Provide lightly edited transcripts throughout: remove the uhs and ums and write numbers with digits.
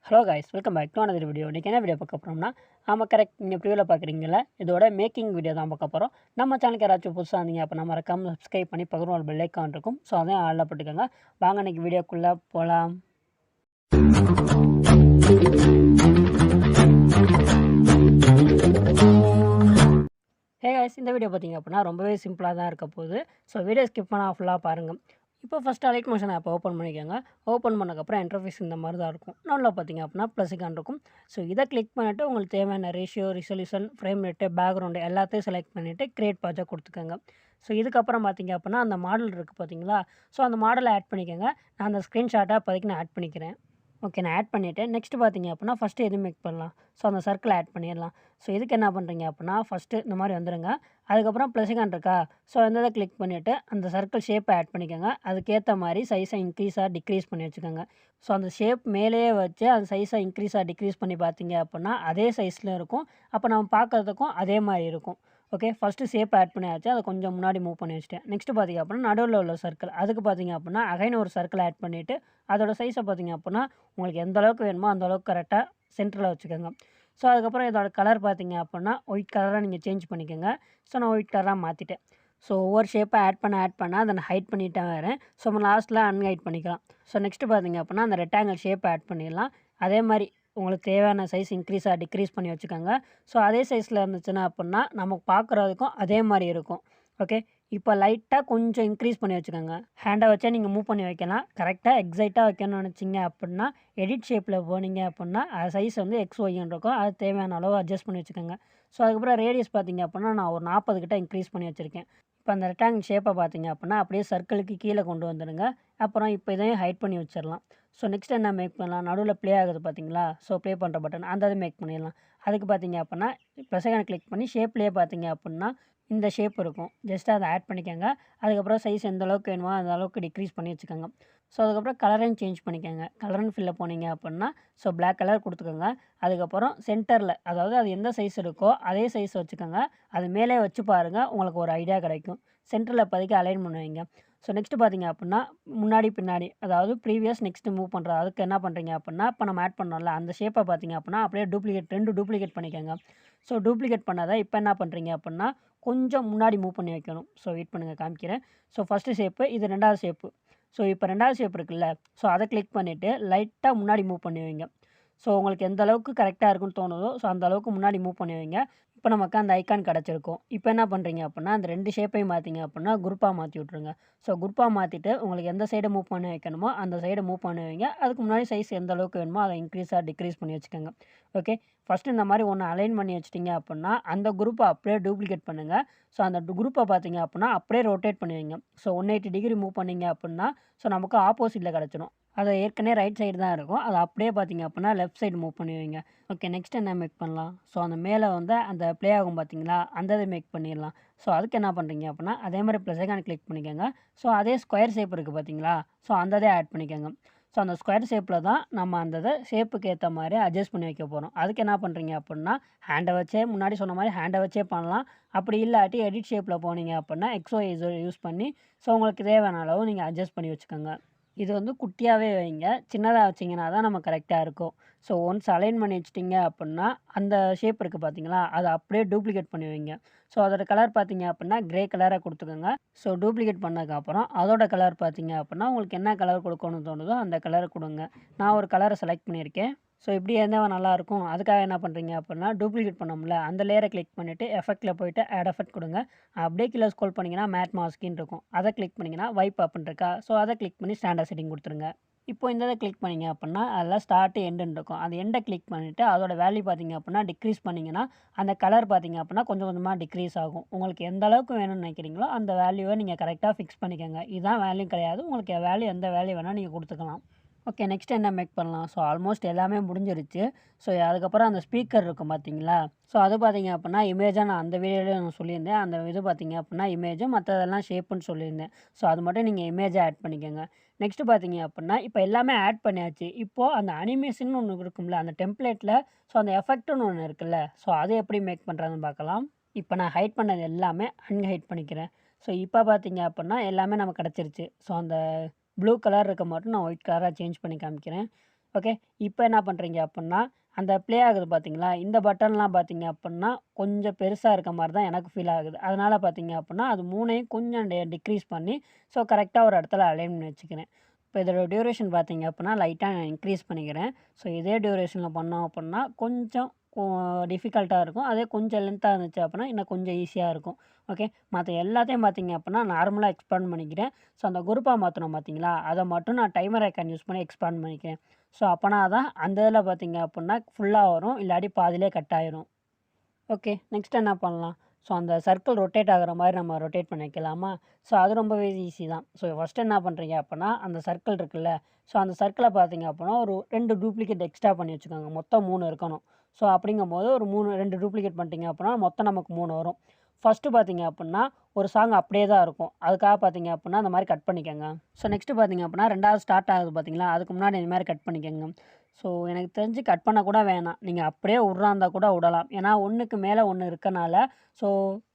Hello guys, welcome back to another video. இன்றைக்கி என்ன video பார்க்க போகிறோம்னா, ஆமாம் கரெக்ட், நீங்கள் ப்ரிவியூவில் பார்க்குறீங்களா, இதோட மேக்கிங் வீடியோ தான் பார்க்க போகிறோம். நம்ம சேனலுக்கு யாராச்சும் புதுசாக இருந்தீங்க அப்போ நம்ம மறக்காமல் சப்ஸ்கிரைப் பண்ணி பக்கத்தில் ஒரு பெல் ஐக்கான் இருக்கும். ஸோ அதையும் ஆளில் போட்டுக்கோங்க. வாங்க இன்றைக்கி வீடியோக்குள்ளே போகலாம். ஹே கைஸ், இந்த வீடியோ பார்த்தீங்க அப்படின்னா ரொம்பவே சிம்பிளாக தான் இருக்க போகுது. ஸோ வீடியோ ஸ்கிப் பண்ணால் ஃபுல்லாக பாருங்கள். இப்போ ஃபஸ்ட்டு லைட் மோஷன் ஆப்பை ஓப்பன் பண்ணிக்கோங்க. ஓப்பன் பண்ணக்கப்புறம் இன்டர்ஃபேஸ் இந்த மாதிரி தான் இருக்கும். நல்லா பார்த்தீங்க அப்படின்னா ப்ளஸ் ஐக்கான் இருக்கும். ஸோ இதை கிளிக் பண்ணிவிட்டு உங்களுக்கு தேவையான ratio, resolution, frame rate, background எல்லாத்தையும் செலக்ட் பண்ணிவிட்டு கிரியேட் ப்ராஜெக்ட் கொடுத்துக்கோங்க. ஸோ இதுக்கப்புறம் பார்த்தீங்க அப்படின்னா அந்த மாடல் இருக்குது பார்த்தீங்களா, ஸோ அந்த மாடலை ஆட் பண்ணிக்கோங்க. நான் அந்த ஸ்க்ரீன்ஷாட்டை இப்போதைக்கு நான் ஆட் பண்ணிக்கிறேன். ஓகே, நான் ஆட் பண்ணிவிட்டேன். நெக்ஸ்ட்டு பார்த்தீங்க அப்படின்னா ஃபஸ்ட்டு எது மேக் பண்ணலாம். ஸோ அந்த சர்க்கிள் ஆட் பண்ணிடலாம். ஸோ இதுக்கு என்ன பண்ணுறீங்க அப்படின்னா ஃபஸ்ட்டு இந்த மாதிரி வந்துடுங்க. அதுக்கப்புறம் ப்ளஸ் ஐக்கான் இருக்கா, ஸோ அந்த இதை கிளிக் பண்ணிவிட்டு அந்த சர்க்கிள் ஷேப்பை ஆட் பண்ணிக்கோங்க. அதுக்கேற்ற மாதிரி சைஸை இன்க்ரீஸாக டிக்ரீஸ் பண்ணி வச்சுக்கோங்க. ஸோ அந்த ஷேப் மேலேயே வச்சு அந்த சைஸை இன்க்ரீஸாக டிக்ரீஸ் பண்ணி பார்த்தீங்க அப்படின்னா அதே சைஸில் இருக்கும். அப்போ நம்ம பார்க்குறதுக்கும் அதே மாதிரி இருக்கும். ஓகே, ஃபஸ்ட்டு ஷேப் ஆட் பண்ணியாச்சு. அதை கொஞ்சம் முன்னாடி மூவ் பண்ணி வச்சுட்டேன். நெக்ஸ்ட்டு பார்த்தீங்க அப்படின்னா நடுவில் உள்ள சர்க்கிள், அதுக்கு பார்த்தீங்க அப்படின்னா அகைன் ஒரு சர்க்கிள் ஆட் பண்ணிவிட்டு அதோட சைஸை பார்த்தீங்க அப்படின்னா உங்களுக்கு எந்த அளவுக்கு வேணுமோ அந்த அளவுக்கு கரெக்டாக சென்டரில் வச்சுக்கோங்க. ஸோ அதுக்கப்புறம் இதோட கலர் பார்த்தீங்க அப்படின்னா ஒயிட் கலராக நீங்கள் சேஞ்ச் பண்ணிக்கோங்க. ஸோ நான் ஒயிட் கலராக மாற்றிட்டேன். ஸோ ஒவ்வொரு ஷேப்பை ஆட் பண்ண அதை நான் ஹைட் பண்ணிட்டேன் வரேன். ஸோ நம்ம லாஸ்ட்டில் அன்ஹைட் பண்ணிக்கலாம். ஸோ நெக்ஸ்ட்டு பார்த்தீங்க அப்படின்னா அந்த ரெக்டாங்கிள் ஷேப்பை ஆட் பண்ணிடலாம். அதே மாதிரி உங்களுக்கு தேவையான சைஸ் இன்க்ரீஸாக டிக்ரீஸ் பண்ணி வச்சுக்கோங்க. ஸோ அதே சைஸில் இருந்துச்சுன்னா அப்படின்னா நமக்கு பார்க்குறதுக்கும் அதே மாதிரி இருக்கும். ஓகே, இப்போ லைட்டாக கொஞ்சம் இன்க்ரீஸ் பண்ணி வச்சுக்கோங்க. ஹேண்டை வச்சா நீங்கள் மூவ் பண்ணி வைக்கலாம். கரெக்டாக எக்ஸைட்டாக வைக்கணும்னு நினச்சிங்க அப்படின்னா எடிட் ஷேப்பில் போனீங்க அப்படின்னா அது சைஸ் வந்து எக்ஸ் ஒய்ன்னு இருக்கும். அது தேவையான அளவு அட்ஜஸ்ட் பண்ணி வச்சுக்கோங்க. ஸோ அதுக்கப்புறம் ரேடியஸ் பார்த்தீங்க அப்படின்னா நான் ஒரு 40 கிட்ட இன்க்ரீஸ் பண்ணி வச்சுருக்கேன். இப்போ அந்த ரெக்டாங்கிள் ஷேப்பை பார்த்தீங்க அப்படின்னா அப்படியே சர்க்கிளுக்கு கீழே கொண்டு வந்துடுங்க. அப்புறம் இப்போ இதையும் ஹைட் பண்ணி வச்சிடலாம். ஸோ நெக்ஸ்ட் என்ன மேக் பண்ணலாம், நடுவில் ப்ளே ஆகுது பார்த்தீங்களா, ஸோ ப்ளே பண்ணுற பட்டன் அந்த இதை மேக் பண்ணிடலாம். அதுக்கு பார்த்தீங்க அப்படின்னா ப்ளஸ் ஐகானை கிளிக் பண்ணி ஷேப்லேயே பார்த்தீங்க அப்படின்னா இந்த ஷேப் இருக்கும். ஜஸ்ட் அதை ஆட் பண்ணிக்கோங்க. அதுக்கப்புறம் சைஸ் எந்த அளவுக்கு வேணுமோ அந்த அளவுக்கு டிக்ரீஸ் பண்ணி வச்சுக்கோங்க. ஸோ அதுக்கப்புறம் கலரையும் சேஞ்ச் பண்ணிக்கோங்க. கலர்னு ஃபில்ல போனீங்க அப்படின்னா ஸோ பிளாக் கலர் கொடுத்துக்கோங்க. அதுக்கப்புறம் சென்டரில், அதாவது அது எந்த சைஸ் இருக்கோ அதே சைஸ் வச்சுக்கோங்க. அது மேலே வச்சு பாருங்கள், உங்களுக்கு ஒரு ஐடியா கிடைக்கும். சென்டரில் இப்போதைக்கு அலைன் பண்ணுவீங்க. ஸோ நெக்ஸ்ட்டு பார்த்தீங்க அப்படின்னா முன்னாடி பின்னாடி, அதாவது ப்ரீவியஸ் நெக்ஸ்ட்டு மூவ் பண்ணுறது. அதுக்கு என்ன பண்ணுறீங்க அப்படின்னா இப்போ நம்ம ஆட் பண்ணோம்ல அந்த ஷேப்பை பார்த்தீங்க அப்படின்னா அப்படியே ரெண்டு டூப்ளிகேட் பண்ணிக்கோங்க. ஸோ டூப்ளிகேட் பண்ணாத இப்போ என்ன பண்ணுறீங்க அப்படின்னா கொஞ்சம் முன்னாடி மூவ் பண்ணி வைக்கணும். ஸோ வெயிட் பண்ணுங்கள், காமிக்கிறேன். ஸோ ஃபஸ்ட்டு ஷேப்பு, இது ரெண்டாவது ஷேப்பு. ஸோ இப்போ ரெண்டாவது ஷேப் இருக்குல்ல, ஸோ அதை கிளிக் பண்ணிவிட்டு லைட்டாக முன்னாடி மூவ் பண்ணி வைங்க. ஸோ உங்களுக்கு எந்த அளவுக்கு கரெக்டாக இருக்குன்னு தோணுதோ ஸோ அந்த அளவுக்கு முன்னாடி மூவ் பண்ணி வைங்க. இப்போ நமக்கு அந்த ஐக்கான் கிடச்சிருக்கும். இப்போ என்ன பண்ணுறீங்க அப்படின்னா அந்த ரெண்டு ஷேப்பையும் மாற்றிங்க அப்படின்னா குரூப்பாக மாற்றி விட்ருங்க. ஸோ குரூப்பாக மாற்றிட்டு உங்களுக்கு எந்த சைடை மூவ் பண்ணி வைக்கணுமோ அந்த சைடை மூவ் பண்ணி வைங்க. அதுக்கு முன்னாடி சைஸ் எந்த அளவுக்கு வேணுமோ அதை இன்க்ரீஸாக டிக்ரீஸ் பண்ணி வச்சுக்கோங்க. ஓகே, ஃபஸ்ட்டு இந்த மாதிரி ஒன்று அலைன் பண்ணி வச்சிட்டிங்க அப்படின்னா அந்த குரூப்பை அப்படியே டூப்ளிகேட் பண்ணுங்கள். ஸோ அந்த குரூப்பை பார்த்தீங்க அப்படின்னா அப்படியே ரொட்டேட் பண்ணி வைங்க. ஸோ 180 டிகிரி மூவ் பண்ணிங்க அப்படின்னா ஸோ நமக்கு ஆப்போசிட்டில் கிடச்சிடும். அது ஏற்கனவே ரைட் சைடு தான் இருக்கும். அது அப்படியே பார்த்தீங்க அப்படின்னா லெஃப்ட் சைடு மூவ் பண்ணி வைங்க. ஓகே, நெக்ஸ்ட் என்ன மேக் பண்ணலாம். ஸோ அந்த மேலே வந்து அந்த ப்ளே ஆகும் பார்த்தீங்களா, அந்த இதை மேக் பண்ணிடலாம். ஸோ அதுக்கு என்ன பண்ணுறீங்க அப்படின்னா அதே மாதிரி ப்ளஸ் ஐகான் கிளிக் பண்ணிக்கோங்க. ஸோ அதே ஸ்கொயர் ஷேப் இருக்குது பார்த்தீங்களா, ஸோ அந்த இதை ஆட் பண்ணிக்கோங்க. ஸோ அந்த ஸ்கொயர் ஷேப்பில் தான் நம்ம அந்த இதை ஷேப்புக்கு ஏற்ற மாதிரி அட்ஜஸ்ட் பண்ணி வைக்க போகிறோம். அதுக்கு என்ன பண்ணுறீங்க அப்படின்னா ஹேண்டை வச்சே, முன்னாடி சொன்ன மாதிரி ஹேண்டை வச்சே பண்ணலாம். அப்படி இல்லாட்டி எடிட் ஷேப்பில் போனீங்க அப்படின்னா எக்ஸோ யூஸ் பண்ணி ஸோ உங்களுக்கு தேவையான அளவு நீங்கள் அட்ஜஸ்ட் பண்ணி வச்சுக்கோங்க. இது வந்து குட்டியாகவே வைங்க, சின்னதாக வச்சிங்கன்னா தான் நம்ம கரெக்டாக இருக்கும். ஸோ ஒன்ஸ் அலைன் பண்ணி வச்சிட்டிங்க அப்படின்னா அந்த ஷேப் இருக்குது பார்த்தீங்களா, அதை அப்படியே டூப்ளிகேட் பண்ணி வைங்க. ஸோ அதோட கலர் பார்த்தீங்க அப்படின்னா கிரே கலராக கொடுத்துக்கோங்க. ஸோ டூப்ளிகேட் பண்ணதுக்கப்புறம் அதோட கலர் பார்த்தீங்க அப்படின்னா உங்களுக்கு என்ன கலர் கொடுக்கணும்னு தோணுதோ அந்த கலரை கொடுங்க. நான் ஒரு கலரை செலக்ட் பண்ணியிருக்கேன். ஸோ இப்படி இருந்தால் நல்லாயிருக்கும். அதுக்காக என்ன பண்ணுறீங்க அப்படின்னா டூப்ளிகேட் பண்ணோம்ல அந்த லேயரை கிளிக் பண்ணிவிட்டு எஃபெக்ட்டில் போய்ட்டு ஆட் எஃபெக்ட் கொடுங்க. அப்படியே கீழே ஸ்க்ரோல் பண்ணிங்கன்னா மேட் மாஸ்கின்னு இருக்கும். அதை கிளிக் பண்ணிங்கன்னா வைப் அப்புன்னு இருக்கா, ஸோ அதை கிளிக் பண்ணி ஸ்டாண்டர்ட் செட்டிங் கொடுத்துருங்க. இப்போ இந்த இதை கிளிக் பண்ணிங்க அப்படின்னா அதில் ஸ்டார்ட் எண்டுன்னு இருக்கும். அந்த எண்டை கிளிக் பண்ணிவிட்டு அதோட வேல்யூ பார்த்தீங்க அப்படின்னா டிக்ரீஸ் பண்ணிங்கன்னா அந்த கலர் பார்த்தீங்க அப்படின்னா கொஞ்சம் கொஞ்சமாக டிக்ரீஸ் ஆகும். உங்களுக்கு எந்த அளவுக்கு வேணும்னு நினைக்கிறீங்களோ அந்த வேல்யூவை நீங்கள் கரெக்டாக ஃபிக்ஸ் பண்ணிக்கோங்க. இதுதான் வேல்யூ கிடையாது, உங்களுக்கு வேல்யூ எந்த வேல்யூ வேணால் நீங்கள் கொடுத்துக்கலாம். ஓகே, நெக்ஸ்ட் என்ன மேக் பண்ணலாம். ஸோ ஆல்மோஸ்ட் எல்லாமே முடிஞ்சிருச்சு. ஸோ அதுக்கப்புறம் அந்த ஸ்பீக்கர் இருக்கும் பார்த்தீங்களா, ஸோ அது பார்த்தீங்க அப்படின்னா இமேஜாக நான் அந்த வீடியோவில் நான் சொல்லியிருந்தேன். அந்த இது பார்த்தீங்க அப்படின்னா இமேஜும் மற்றதெல்லாம் ஷேப்புன்னு சொல்லியிருந்தேன். ஸோ அது மட்டும் நீங்கள் இமேஜாக ஆட் பண்ணிக்கோங்க. நெக்ஸ்ட்டு பார்த்தீங்க அப்படின்னா இப்போ எல்லாமே ஆட் பண்ணியாச்சு. இப்போது அந்த அனிமேஷன் ஒன்று இருக்கும்ல அந்த டெம்ப்ளேட்டில், ஸோ அந்த எஃபெக்ட்டுன்னு ஒன்று இருக்குல்ல, ஸோ அது எப்படி மேக் பண்ணுறதுன்னு பார்க்கலாம். இப்போ நான் ஹைட் பண்ணது எல்லாமே அன்ஹைட் பண்ணிக்கிறேன். ஸோ இப்போ பார்த்தீங்க அப்படின்னா எல்லாமே நமக்கு கிடச்சிருச்சு. ஸோ அந்த ப்ளூ கலர் இருக்க மட்டும் நான் ஒயிட் கலராக சேஞ்ச் பண்ணி காமிக்கிறேன். ஓகே. இப்போ என்ன பண்ணுறீங்க அப்புட்னா, அந்த ப்ளே ஆகுது பார்த்தீங்களா? இந்த பட்டன்லாம் பார்த்தீங்க அப்புட்னா, கொஞ்சம் பெருசா இருக்க மாரி தான் எனக்கு ஃபீல் ஆகுது. அதனால பார்த்தீங்க அப்புட்னா, அது 3யும் கொஞ்சம் டிக்ரீஸ் பண்ணி, ஸோ கரெக்ட்டா ஒரு இடத்துல அலைன் பண்ணி வச்சுக்கிறேன். இப்போ இதோட டியூரேஷன் பார்த்தீங்க அப்புட்னா, லைட்டா நான் இன்க்ரீஸ் பண்ணிக்கிறேன். ஸோ இதே டியூரேஷன்ல பண்ணோம் அப்புட்னா, கொஞ்சம் கொ டிஃபிகல்ட்டா இருக்கும். அதே கொஞ்சம் லென்த்தா இருந்துச்சு அப்புட்னா, இன்னும் கொஞ்சம் ஈஸியா இருக்கும். ஓகே. மத்த எல்லாத்தையும் பார்த்தீங்க அப்புட்னா, நார்மலா எக்ஸ்பேண்ட் பண்ணிக்கிறேன். ஸோ அந்த குரூப்பா மாத்துனோம் பார்த்தீங்களா? அத மட்டும் நான் டைமர் ஐகான் யூஸ் பண்ணி எக்ஸ்பேண்ட் பண்ணிக்கிறேன். ஸோ அப்பனா தான் அந்த இதில பார்த்தீங்க அப்புட்னா, ஃபுல்லா வரும். இல்லாட்டி பாதியிலே கட் ஆயிரும். ஓகே. நெக்ஸ்ட் என்ன பண்ணலாம்? ஸோ அந்த சர்க்கிள் ரொட்டேட் ஆகுற மாரி நம்ம ரொட்டேட் பண்ணி வைக்கலாமா? ஸோ அது ரொம்பவே ஈஸி தான். ஸோ ஃபர்ஸ்ட்டு என்ன பண்ணுறீங்க அப்பன்னா, அந்த சர்க்கிள் இருக்குல்ல, ஸோ அந்த சர்க்கிள பார்த்தீங்க அப்பன்னா, ஒரு 2 டூப்ளிகேட் எக்ஸ்ட்ரா பண்ணி வச்சுக்கோங்க. மொத்தம் 3 இருக்கணும். ஸோ அப்படிங்கும்போது ஒரு 2 டூப்ளிகேட் பண்ணிட்டீங்க அப்பன்னா, மொத்தம் நமக்கு 3 வரும். ஃபர்ஸ்ட்டு பார்த்தீங்க அப்புட்னா, ஒரு சாங் அப்படியே தான் இருக்கும். அதுக்காக பார்த்தீங்க அப்புட்னா, அந்த மாரி கட் பண்ணிக்கங்க. ஸோ நெக்ஸ்ட்டு பார்த்தீங்க அப்புட்னா, 2வது ஸ்டார்ட் ஆகுது பார்த்தீங்களா? அதுக்கு முன்னாடி இந்த மாரி கட் பண்ணிக்கங்க. ஸோ எனக்கு தெரிஞ்சு கட் பண்ண கூட வேணாம். நீங்க அப்படியே உட்றா இருந்தா கூட உடலாம். ஏன்னா, 1க்கு மேல 1 இருக்கனால, ஸோ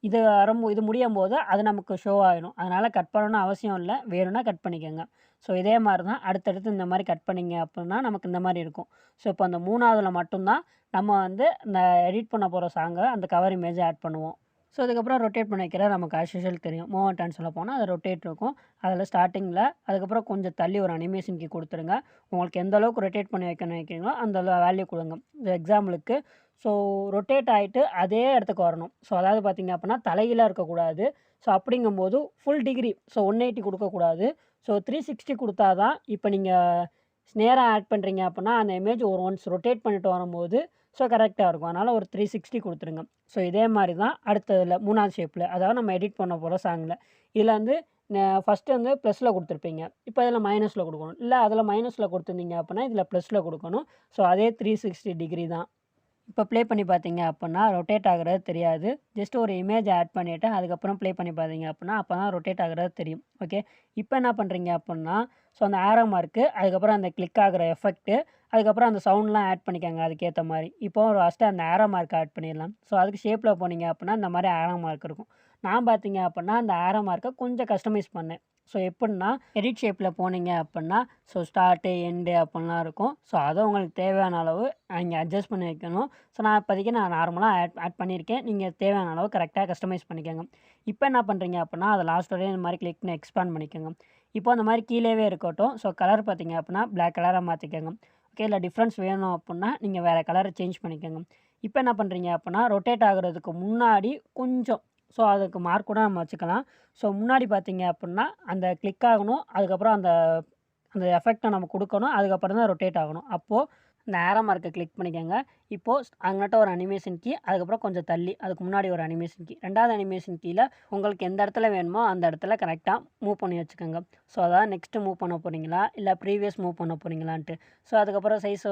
இது முடியும்போது அது நமக்கு ஷோ ஆயிரும். அதனால கட் பண்ணணும்னு அவசியம் இல்ல. வேணும்னா கட் பண்ணிக்கங்க. ஸோ இதே மாரி தான் அடுத்தடுத்து இந்த மாரி கட் பண்ணீங்க அப்புட்னா, நமக்கு இந்த மாரி இருக்கும். ஸோ இப்போ அந்த 3வதுல மட்டும் தான் நம்ம வந்து இந்த எடிட் பண்ண போற சாங்க அந்த கவர் இமேஜ ஆட் பண்ணுவோம். ஸோ அதுக்கப்புறம் ரொட்டேட் பண்ணி வைக்கிற நமக்கு ஆஸ் யூசுவல் தெரியும். மூவ் அண்ட் டான்ஸ்ல போனா அது ரொட்டேட் இருக்கும். அதில ஸ்டார்ட்டிங்கில அதுக்கப்புறம் கொஞ்சம் தள்ளி ஒரு அனிமேஷன் கீ குடுத்துருங்க. உங்களுக்கு எந்த அளவுக்கு ரொட்டேட் பண்ணி வைக்கணும்னு நினைக்கிறீங்களோ, அந்த வேல்யூ குடுங்க. எக்ஸாம்பிளுக்கு ஸோ ரொட்டேட் ஆயிட்டு அதே இடத்துக்கு வரணும். ஸோ அதாவது பார்த்தீங்க அப்படின்னா, தலைகீழா இருக்கக்கூடாது. ஸோ அப்படிங்கும்போது ஃபுல் டிகிரி ஸோ 180 குடுக்கக்கூடாது. ஸோ 360 குடுத்தா தான் இப்ப நீங்க நேரா ஆட் பண்றீங்க அப்படின்னா, அந்த இமேஜ் ஒன்ஸ் ரொட்டேட் பண்ணிட்டு வரும்போது, ஸோ கரெக்ட்டா இருக்கும். அதனால ஒரு 360 குடுத்துருங்க. ஸோ இதே மாரி தான் அடுத்ததுல 3வது ஷேப்ல, அதாவது நம்ம எடிட் பண்ண போற சாங்ல. இதுல வந்து ஃபர்ஸ்ட்டு வந்து ப்ளஸ்ல குடுத்துருப்பீங்க. இப்ப இதுல மைனஸ்ல குடுக்கணும். இல்ல அதுல மைனஸ்ல குடுத்துருந்தீங்க அப்படின்னா, இதுல ப்ளஸ்ல குடுக்கணும். ஸோ அதே 360 டிகிரி தான். இப்போ ப்ளே பண்ணி பார்த்தீங்க அப்புட்னா, ரொட்டேட் ஆகுறது தெரியாது. ஜஸ்ட் ஒரு இமேஜ் ஆட் பண்ணிட்டு, அதுக்கப்புறம் ப்ளே பண்ணி பார்த்தீங்க அப்புட்னா, அப்ப தான் ரொட்டேட் ஆகுறது தெரியும். ஓகே. இப்போ என்ன பண்றீங்க அப்புட்னா, ஸோ அந்த ஆரோ மார்க்கு, அதுக்கப்புறம் அந்த கிளிக் ஆகுற எஃபெக்ட்டு, அதுக்கப்புறம் அந்த சவுண்ட்லாம் ஆட் பண்ணிக்கங்க அதுக்கேத்த மாரி. இப்போ ஃபர்ஸ்ட்டு அந்த ஆரோ மார்க் ஆட் பண்ணிடலாம். ஸோ அதுக்கு ஷேப்ல போனீங்க அப்புட்னா, இந்த மாரி ஆரோ மார்க் இருக்கும். நான் பார்த்தீங்க அப்புட்னா, அந்த ஆரோ மார்க்க கொஞ்சம் கஸ்டமைஸ் பண்ணேன். ஸோ எப்புட்னா, எடிட் ஷேப்ல போனீங்க அப்புட்னா, ஸோ ஸ்டார்ட்டு, எண்டு அப்புட்லாம் இருக்கும். ஸோ அத உங்களுக்கு தேவையான அளவு நீங்க அட்ஜஸ்ட் பண்ணி வைக்கணும். ஸோ நான் இப்போதைக்கு நார்மலா ஆட் ஆட் பண்ணியிருக்கேன். நீங்க தேவையான அளவு கரெக்ட்டா கஸ்டமைஸ் பண்ணிக்கங்க. இப்போ என்ன பண்றீங்க அப்புட்னா, அத லாஸ்ட் வரையும் இந்த மாரி கிளிக் பண்ணி எக்ஸ்பேண்ட் பண்ணிக்கங்க. இப்போ அந்த மாரி கீழவே இருக்கட்டும். ஸோ கலர் பார்த்தீங்க அப்புட்னா, பிளாக் கலரா மாத்திக்கங்க. ஓகே. இல்ல டிஃபரன்ஸ் வேணும் அப்புட்னா, நீங்க வேற கலர சேஞ்ச் பண்ணிக்கங்க. இப்போ என்ன பண்றீங்க அப்புட்னா, ரொட்டேட் ஆகுறதுக்கு முன்னாடி கொஞ்சம் ஸோ அதுக்கு மார்க் கூட நம்ம வச்சுக்கலாம். ஸோ முன்னாடி பார்த்தீங்க அப்புட்னா, அந்த கிளிக் ஆகணும். அதுக்கப்புறம் அந்த அந்த எஃபெக்ட்ட நம்ம குடுக்கணும். அதுக்கப்புறம் தான் ரொட்டேட் ஆகணும். அப்போ இந்த ஆரோ மார்க்க கிளிக் பண்ணிக்கங்க. இப்போ அங்கிட்ட ஒரு அனிமேஷன் கீ, அதுக்கப்புறம் கொஞ்சம் தள்ளி அதுக்கு முன்னாடி ஒரு அனிமேஷன் கீ. 2வது அனிமேஷன் கீல உங்களுக்கு எந்த இடத்துல வேணுமோ, அந்த இடத்துல கரெக்ட்டா மூவ் பண்ணி வச்சுக்கோங்க. ஸோ அதாவது நெக்ஸ்ட் மூவ் பண்ண போறீங்களா? இல்ல ப்ரீவியஸ் மூவ் பண்ண போறீங்களான்ட்டு. ஸோ அதுக்கப்புறம் சைஸ்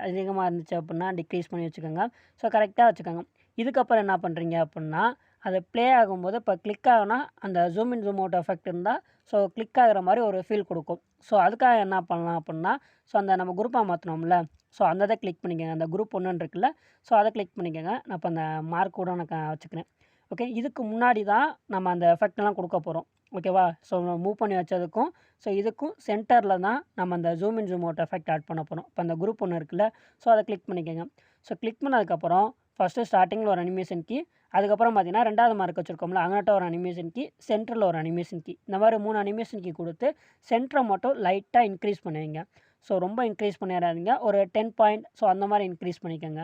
அதிகமா இருந்துச்சு அப்புட்னா டிக்ரீஸ் பண்ணி வச்சுக்கோங்க. ஸோ கரெக்ட்டா வச்சுக்கோங்க. இதுக்கப்புறம் என்ன பண்றீங்க அப்புட்னா, அது ப்ளே ஆகும்போது இப்போ கிளிக் ஆகுனா, அந்த zoom in, zoom out effect இருந்தா, ஸோ கிளிக் ஆகுற மாரி ஒரு ஃபீல் குடுக்கும். ஸோ அதுக்காக என்ன பண்ணலாம் அப்புட்னா, ஸோ அந்த நம்ம குரூப்பா மாத்துனோம்ல, ஸோ அந்த இத கிளிக் பண்ணிக்கங்க. அந்த குரூப் 1ன்னு இருக்குல்ல, ஸோ அத கிளிக் பண்ணிக்கங்க. நான் இப்ப அந்த மார்க் கூட நான் வச்சுக்கிறேன். ஓகே. இதுக்கு முன்னாடி தான் நம்ம அந்த எஃபெக்ட்லாம் குடுக்க போறோம். ஓகேவா? ஸோ மூவ் பண்ணி வச்சதுக்கும், ஸோ இதுக்கும் சென்டர்ல தான் நம்ம அந்த zoom in, zoom out effect add பண்ண போறோம். இப்ப அந்த குரூப் 1 இருக்குல்ல, ஸோ அத கிளிக் பண்ணிக்கங்க. ஸோ கிளிக் பண்ணதுக்கப்புறம், ஃபர்ஸ்ட்டு ஸ்டார்ட்டிங்ல ஒரு அனிமேஷன் கீ, அதுக்கப்புறம் பார்த்தீங்கன்னா 2வது மார்க் வச்சிருக்கோம்ல, அங்கிட்ட ஒரு அனிமேஷன் கீ, சென்டர்ல ஒரு அனிமேஷன் கீ. இந்த மாரி 3 அனிமேஷன் கீ குடுத்து, சென்டர மட்டும் லைட்டா இன்க்ரீஸ் பண்ணி வைங்க. ஸோ ரொம்ப இன்க்ரீஸ் பண்ணிறாதீங்க. ஒரு 10 பாயிண்ட் ஸோ அந்த மாரி இன்க்ரீஸ் பண்ணிக்கங்க.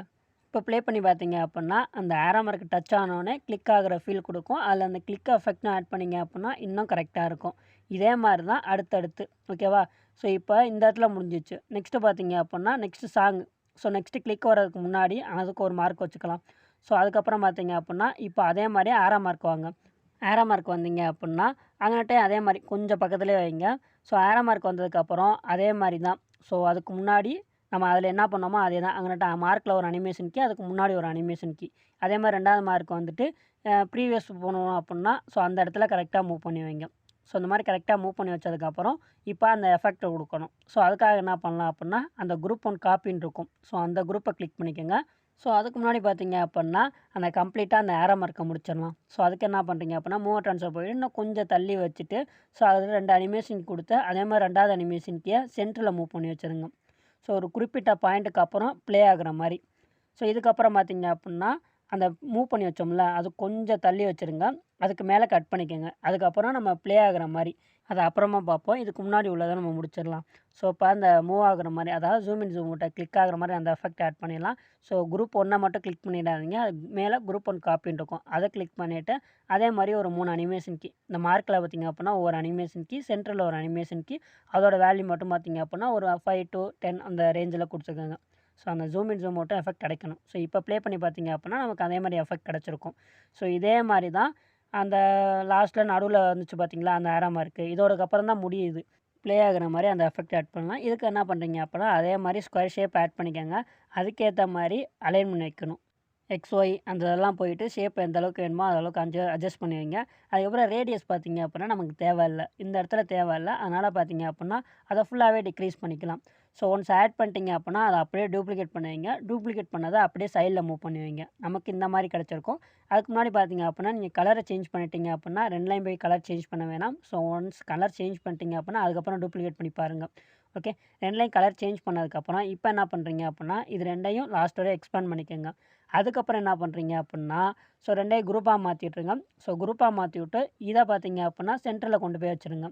இப்போ ப்ளே பண்ணி பார்த்தீங்க அப்புட்னா, அந்த ஆரோ மார்க் டச் ஆனோனே கிளிக் ஆகுற ஃபீல் குடுக்கும். அதில அந்த கிளிக் எஃபெக்ட்டும் ஆட் பண்ணீங்க அப்புட்னா, இன்னும் கரெக்ட்டா இருக்கும். இதே மாரி தான் அடுத்தடுத்து. ஓகேவா? ஸோ இப்போ இந்த இடத்துல முடிஞ்சிருச்சு. நெக்ஸ்ட்டு பார்த்தீங்க அப்புட்னா, next song. So next click வர்றதுக்கு முன்னாடி அதுக்கு ஒரு மார்க் வச்சுக்கலாம். ஸோ அதுக்கப்புறம் பார்த்தீங்க அப்புட்னா, இப்போ அதே மாரி ஆரோ மார்க் வாங்க. ஆரோ மார்க் வந்தீங்க அப்புட்னா, அங்கிட்டயும் அதே மாரி கொஞ்சம் பக்கத்திலேயே வைங்க. ஸோ ஆரோ மார்க் வந்ததுக்கப்புறம் அதே மாரி தான். ஸோ அதுக்கு முன்னாடி நம்ம அதில என்ன பண்ணோமோ அதே தான். அங்கிட்ட மார்க்ல ஒரு அனிமேஷன் கீ, அதுக்கு முன்னாடி ஒரு அனிமேஷன் கீ. அதே மாரி 2வது மார்க் வந்துட்டு ப்ரீவியஸ் போணும் அப்புட்னா, ஸோ அந்த இடத்துல கரெக்ட்டா மூவ் பண்ணி வைங்க. ஸோ இந்த மாரி கரெக்ட்டா மூவ் பண்ணி வச்சதுக்கப்புறம், இப்போ அந்த எஃபெக்ட்ட குடுக்கணும். ஸோ அதுக்காக என்ன பண்ணலாம் அப்புட்னா, அந்த குரூப் 1 காப்பின்னு இருக்கும். ஸோ அந்த குரூப்ப கிளிக் பண்ணிக்கங்க. ஸோ அதுக்கு முன்னாடி பார்த்தீங்க அப்புட்னா, அந்த கம்ப்ளீட்டா அந்த ஆரோ மார்க்க முடிச்சிடலாம். ஸோ அதுக்கு என்ன பண்றீங்க அப்புட்னா, மூவ் ட்ரான்ஸ்ஃபர் போயிட்டு இன்னும் கொஞ்சம் தள்ளி வச்சுட்டு, ஸோ அதில 2 அனிமேஷன் குடுத்து, அதே மாரி 2வது அனிமேஷன் கீய சென்டர்ல மூவ் பண்ணி வச்சுருங்க. ஸோ ஒரு குறிப்பிட்ட பாயிண்ட்டுக்கு அப்புறம் ப்ளே ஆகுற மாதிரி. ஸோ இதுக்கப்புறம் பார்த்தீங்க அப்புட்னா, அந்த மூவ் பண்ணி வச்சோம்ல, அது கொஞ்சம் தள்ளி வச்சுருங்க. அதுக்கு மேலே கட் பண்ணிக்கங்க. அதுக்கப்புறம் நம்ம ப்ளே ஆகுற மாரி, அத அப்புறமா பார்ப்போம். இதுக்கு முன்னாடி உள்ளத நம்ம முடிச்சிடலாம். ஸோ இப்போ அந்த மூவ் ஆகுற மாரி, அதாவது ஜூம் இன், ஜூம் அவுட்ட கிளிக் ஆகுற மாரி அந்த எஃபெக்ட் ஆட் பண்ணிடலாம். ஸோ குரூப் 1 மட்டும் கிளிக் பண்ணிடாதீங்க. அதுக்கு மேல குரூப் 1 காப்பின்னு இருக்கும். அத கிளிக் பண்ணிட்டு, அதே மாரி ஒரு 3 அனிமேஷன் கீ. இந்த மார்க்ல பார்த்தீங்க அப்புட்னா, ஒவ்வொரு அனிமேஷன் கீ, சென்டர்ல ஒரு அனிமேஷன் கீ, அதோட வேல்யூ மட்டும் பார்த்தீங்க அப்புட்னா, ஒரு 5 to 10 அந்த ரேஞ்சில குடுத்துக்கங்க. ஸோ அந்த ஜூம் இன், ஜூம் அவுட்டும் எஃபெக்ட் கிடைக்கணும். ஸோ இப்போ ப்ளே பண்ணி பார்த்தீங்க அப்புட்னா, நமக்கு அதே மாரி எஃபெக்ட் கிடைச்சிருக்கும். ஸோ இதே மாரி தான் அந்த லாஸ்ட்ல நடுவுல வந்துச்சு பார்த்தீங்களா, அந்த ஆரோ மார்க்கு. இதோடக்கப்புறம் தான் முடியுது. ப்ளே ஆகுற மாரி அந்த எஃபெக்ட் ஆட் பண்ணலாம். இதுக்கு என்ன பண்ணுறீங்க அப்பன்னா, அதே மாரி ஸ்கொயர் ஷேப் ஆட் பண்ணிக்கங்க. அதுக்கேத்த மாரி அலைன்மென்ட் வைக்கணும். XY அந்த இதெல்லாம் போயிட்டு ஷேப் எந்த அளவுக்கு வேணுமோ, அந்த அளவுக்கு அட்ஜஸ்ட் பண்ணி வைங்க. அதுக்கப்புறம் ரேடியஸ் பார்த்தீங்க அப்புட்னா, நமக்கு தேவையில்ல. இந்த இடத்துல தேவையில்ல. அதனால பார்த்தீங்க அப்புட்னா, அத ஃபுல்லாவே டிக்ரீஸ் பண்ணிக்கலாம். ஸோ ஒன்ஸ் ஆட் பண்ணிட்டீங்க அப்புட்னா, அத அப்படியே டூப்ளிகேட் பண்ணி வைங்க. டூப்ளிகேட் பண்ணத அப்படியே சைட்ல மூவ் பண்ணி வைங்க. நமக்கு இந்த மாரி கிடைச்சிருக்கும். அதுக்கு முன்னாடி பார்த்தீங்க அப்புட்னா, நீங்க கலர சேஞ்ச் பண்ணிட்டீங்க அப்புட்னா, 2லயும் போய் கலர் சேஞ்ச் பண்ண வேணாம். ஸோ ஒன்ஸ் கலர் சேஞ்ச் பண்ணிட்டீங்க அப்புட்னா, அதுக்கப்புறம் டூப்ளிகேட் பண்ணி பாருங்க. ஓகே. 2லயும் கலர் சேஞ்ச் பண்ணதுக்கப்புறம், இப்ப என்ன பண்றீங்க அப்புட்னா, இது 2யும் லாஸ்ட் வரை எக்ஸ்பேண்ட் பண்ணிக்கங்க. அதுக்கப்புறம் என்ன பண்றீங்க அப்புட்னா, ஸோ 2யும் குரூப்பா மாத்திட்டுருங்க. ஸோ குரூப்பா மாத்திவிட்டு, இத பார்த்தீங்க அப்புட்னா சென்டர்ல கொண்டு போய் வச்சுருங்க.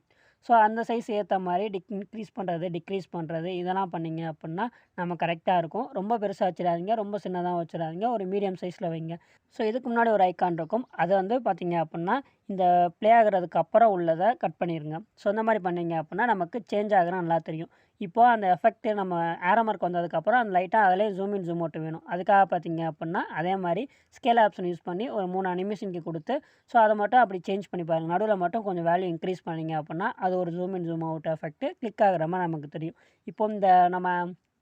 ஸோ அந்த சைஸ் ஏத்த மாரி இன்க்ரீஸ் பண்றது, டிக்ரீஸ் பண்றது இதெல்லாம் பண்ணீங்க அப்புட்னா, நம்ம கரெக்ட்டா இருக்கும். ரொம்ப பெருசா வச்சிடாதீங்க. ரொம்ப சின்னதாவும் வச்சிடாதீங்க. ஒரு மீடியம் சைஸ்ல வைங்க. ஸோ இதுக்கு முன்னாடி ஒரு ஐகான் இருக்கும். அது வந்து பார்த்தீங்க அப்புட்னா, இந்த ப்ளே ஆகுறதுக்கு அப்புறம் உள்ளத கட் பண்ணிருங்க. ஸோ இந்த மாரி பண்ணீங்க அப்புட்னா, நமக்கு சேஞ்ச் ஆகுறது நல்லா தெரியும். இப்போ அந்த எஃபெக்ட் நம்ம ஆரோ மார்க் வந்ததுக்கப்புறம், அந்த லைட்டா அதிலேயே ஜூம் இன், ஜூம் அவுட் வேணும். அதுக்காக பார்த்தீங்க அப்புட்னா, அதே மாரி ஸ்கேல் ஆப்ஷன் யூஸ் பண்ணி ஒரு 3 அனிமேஷன் கீ குடுத்து, ஸோ அத மட்டும் அப்படி சேஞ்ச் பண்ணி பாருங்க. நடுவுல மட்டும் கொஞ்சம் வேல்யூ இன்க்ரீஸ் பண்ணீங்க அப்புட்னா, அது ஒரு zoom in, zoom out effect click ஆகுற மாரி நமக்கு தெரியும். இப்போ இந்த நம்ம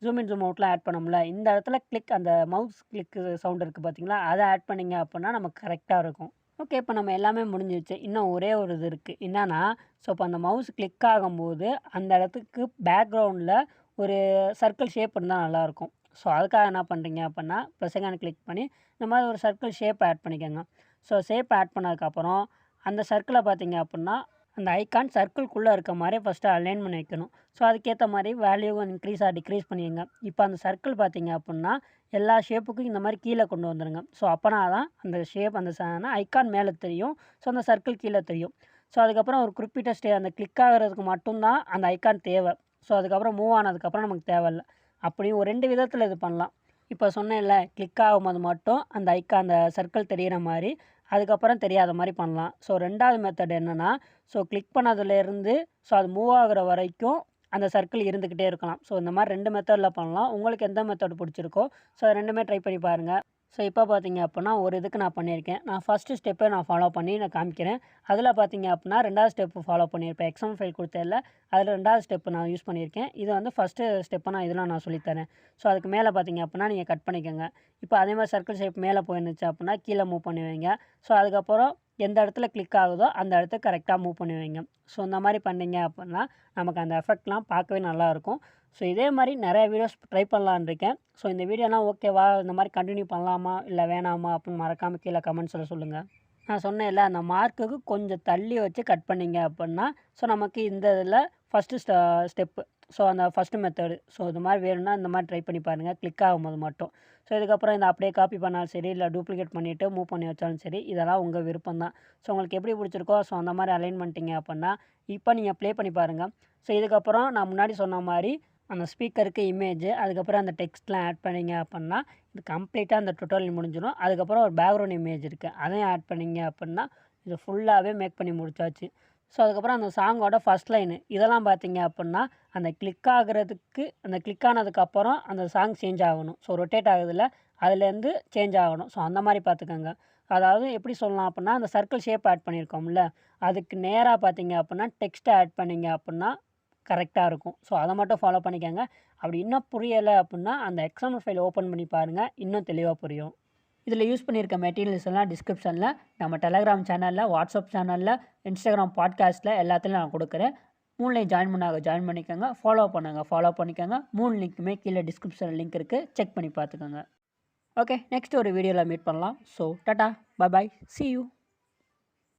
ஜூம் இன், ஜூம் அவுட்லாம் ஆட் பண்ணோம்ல, இந்த இடத்துல கிளிக் அந்த மவுஸ் கிளிக் சவுண்ட் இருக்கு பார்த்தீங்களா, அத ஆட் பண்ணீங்க அப்புட்னா நமக்கு கரெக்ட்டா இருக்கும். ஓகே. இப்ப நம்ம எல்லாமே முடிஞ்சிருச்சு. இன்னும் ஒரே ஒரு இது இருக்கு. என்னன்னா, ஸோ இப்ப அந்த மவுஸ் கிளிக் ஆகும்போது, அந்த இடத்துக்கு பேக்கிரவுண்ட்ல ஒரு சர்க்கிள் ஷேப் இருந்தா நல்லாயிருக்கும். ஸோ அதுக்காக என்ன பண்றீங்க அப்புட்னா, ப்ளஸ் ஐகான கிளிக் பண்ணி, இந்த மாரி ஒரு சர்க்கிள் ஷேப் ஆட் பண்ணிக்கங்க. ஸோ ஷேப் ஆட் பண்ணதுக்கப்புறம், அந்த சர்க்கிள பார்த்தீங்க அப்புட்னா, அந்த ஐகான் சர்க்கிள்குள்ள இருக்க மாரி ஃபர்ஸ்ட்டு அலைன் பண்ணி வைக்கணும். ஸோ அதுக்கேத்த மாரி வேல்யூவ இன்க்ரீஸ் டிக்ரீஸ் பண்ணிக்கங்க. இப்ப அந்த சர்க்கிள் பார்த்தீங்க அப்புட்னா, எல்லா ஷேப்புக்கும் இந்த மாரி கீழ கொண்டு வந்துருங்க. ஸோ அப்பனா தான் அந்த ஷேப் அந்த ஐகான் மேல தெரியும். ஸோ அந்த சர்க்கிள் கீழ தெரியும். ஸோ அதுக்கப்புறம் ஒரு குறிப்பிட்ட அந்த கிளிக் ஆகுறதுக்கு மட்டும் தான் அந்த ஐகான் தேவ. ஸோ அதுக்கப்புறம் மூவ் ஆனதுக்கப்புறம் நமக்கு தேவையில்ல. அப்படியும் ஒரு 2 விதத்தில இது பண்ணலாம். இப்ப சொன்னேன்ல, கிளிக் ஆகும்போது மட்டும் அந்த அந்த சர்க்கிள் தெரியிற மாரி, அதுக்கப்புறம் தெரியாத மாரி பண்ணலாம். ஸோ 2வது மெத்தட் என்னன்னா, ஸோ கிளிக் பண்ணதுலேருந்து ஸோ அது மூவ் ஆகுற வரைக்கும் அந்த சர்க்கிள் இருந்துகிட்டே இருக்கலாம். ஸோ இந்த மாரி 2 மெத்தட்ல பண்ணலாம். உங்களுக்கு எந்த மெத்தட் புடிச்சிருக்கோ, ஸோ 2மே ட்ரை பண்ணி பாருங்க. ஸோ இப்ப பார்த்தீங்க அப்புட்னா, ஒரு இதுக்கு நான் பண்ணியிருக்கேன். நான் ஃபர்ஸ்ட்டு ஸ்டெப்ப நான் ஃபாலோ பண்ணி நான் காமிக்கிறேன். அதில பார்த்தீங்க அப்புட்னா 2வது ஸ்டெப் ஃபாலோ பண்ணியிருப்பேன். எக்ஸாம்பிள் ஃபைல் குடுத்தேன்ல, அதில 2வது ஸ்டெப் நான் யூஸ் பண்ணியிருக்கேன். இது வந்து ஃபர்ஸ்ட்டு ஸ்டெப்ப நான் சொல்லி தரேன். ஸோ அதுக்கு மேல பார்த்தீங்க அப்புட்னா, நீங்க கட் பண்ணிக்கங்க. இப்ப அதே மாரி சர்க்கிள் ஷேப் மேல போயிருந்துச்சு அப்புட்னா, கீழ மூவ் பண்ணி வைங்க. ஸோ அதுக்கப்புறம் எந்த இடத்துல கிளிக் ஆகுதோ, அந்த இடத்த கரெக்ட்டா மூவ் பண்ணி வைங்க. ஸோ இந்த மாரி பண்ணீங்க அப்புட்னா, நமக்கு அந்த எஃபெக்ட்லாம் பார்க்கவே நல்லாயிருக்கும். ஸோ இதே மாரி நெறைய வீடியோஸ் ட்ரை பண்ணலான்னு இருக்கேன். ஸோ இந்த வீடியோலாம் ஓகேவா? இந்த மாரி கன்டின்யூ பண்ணலாமா? இல்ல வேணாமா? அப்புட்ன்னு மறக்காம கீழ கமெண்ட்ஸ்ல சொல்லுங்க. நான் சொன்னேன்ல, அந்த மார்க்குக்கு கொஞ்சம் தள்ளி வச்சு கட் பண்ணீங்க அப்புட்னா, ஸோ நமக்கு இந்த இதில ஃபர்ஸ்ட்டு ஸ்டெப்பு. ஸோ அந்த ஃபர்ஸ்ட்டு மெத்தடு. ஸோ இது மாரி வேணும்னா இந்த மாரி ட்ரை பண்ணி பாருங்க. கிளிக் ஆகும்போது மட்டும். ஸோ இதுக்கப்புறம் இத அப்படியே காப்பி பண்ணாலும் சரி, இல்ல டூப்ளிகேட் பண்ணிட்டு மூவ் பண்ணி வச்சாலும் சரி, இதெல்லாம் உங்க விருப்பம் தான். ஸோ உங்களுக்கு எப்படி புடிச்சிருக்கோ, ஸோ அந்த மாரி அலைன் பண்ணிட்டீங்க அப்புட்னா, இப்ப நீங்க ப்ளே பண்ணி பாருங்க. ஸோ இதுக்கப்புறம் நான் முன்னாடி சொன்ன மாரி, அந்த ஸ்பீக்கருக்கு இமேஜ், அதுக்கப்புறம் அந்த டெக்ஸ்ட்லாம் ஆட் பண்ணீங்க அப்புட்னா, இது கம்ப்ளீட்டா அந்த டுட்டோரியல் முடிஞ்சிரும். அதுக்கப்புறம் ஒரு பேக்ரவுண்ட் இமேஜ் இருக்கு. அதையும் ஆட் பண்ணீங்க அப்புட்னா, இது ஃபுல்லாவே மேக் பண்ணி முடிச்சாச்சு. ஸோ அதுக்கப்புறம் அந்த சாங்கோட ஃபர்ஸ்ட் லைனு இதெல்லாம் பார்த்தீங்க அப்புட்னா, அந்த கிளிக் ஆகுறதுக்கு அந்த கிளிக் ஆனதுக்கப்புறம் அந்த சாங் சேஞ்ச் ஆகணும். ஸோ ரொட்டேட் ஆகுதுல்ல, அதுலேருந்து சேஞ்ச் ஆகணும். ஸோ அந்த மாரி பார்த்துக்கங்க. அதாவது எப்படி சொல்லலாம் அப்புட்னா, அந்த சர்க்கிள் ஷேப் ஆட் பண்ணியிருக்கோம்ல, அதுக்கு நேரா பார்த்தீங்க அப்புட்னா, டெக்ஸ்ட்ட ஆட் பண்ணீங்க அப்புட்னா, கரெக்ட்டா இருக்கும். ஸோ அத மட்டும் ஃபாலோ பண்ணிக்கங்க. அப்படி இன்னும் புரியல அப்புட்னா, அந்த எக்ஸாம்பிள் ஃபைல் ஓப்பன் பண்ணி பாருங்க. இன்னும் தெளிவா புரியும். இதில யூஸ் பண்ணியிருக்க மெட்டீரியல்ஸ் எல்லாம் டிஸ்கிரிப்ஷன்ல, நம்ம டெலகிராம் சேனல்ல, வாட்ஸ்அப் சேனல்ல, இன்ஸ்டாகிராம் பாட்காஸ்ட்ல எல்லாத்துலயும் நான் குடுக்குறேன். 3லயும் ஜாயின் பண்ணிக்கங்க. ஃபாலோ பண்ணிக்கங்க. 3 லிங்க்குமே கீழ டிஸ்கிரிப்ஷன்ல லிங்க் இருக்கு. செக் பண்ணி பார்த்துக்கங்க. ஓகே. நெக்ஸ்ட் ஒரு வீடியோல மீட் பண்ணலாம். So tata, bye bye, sea you.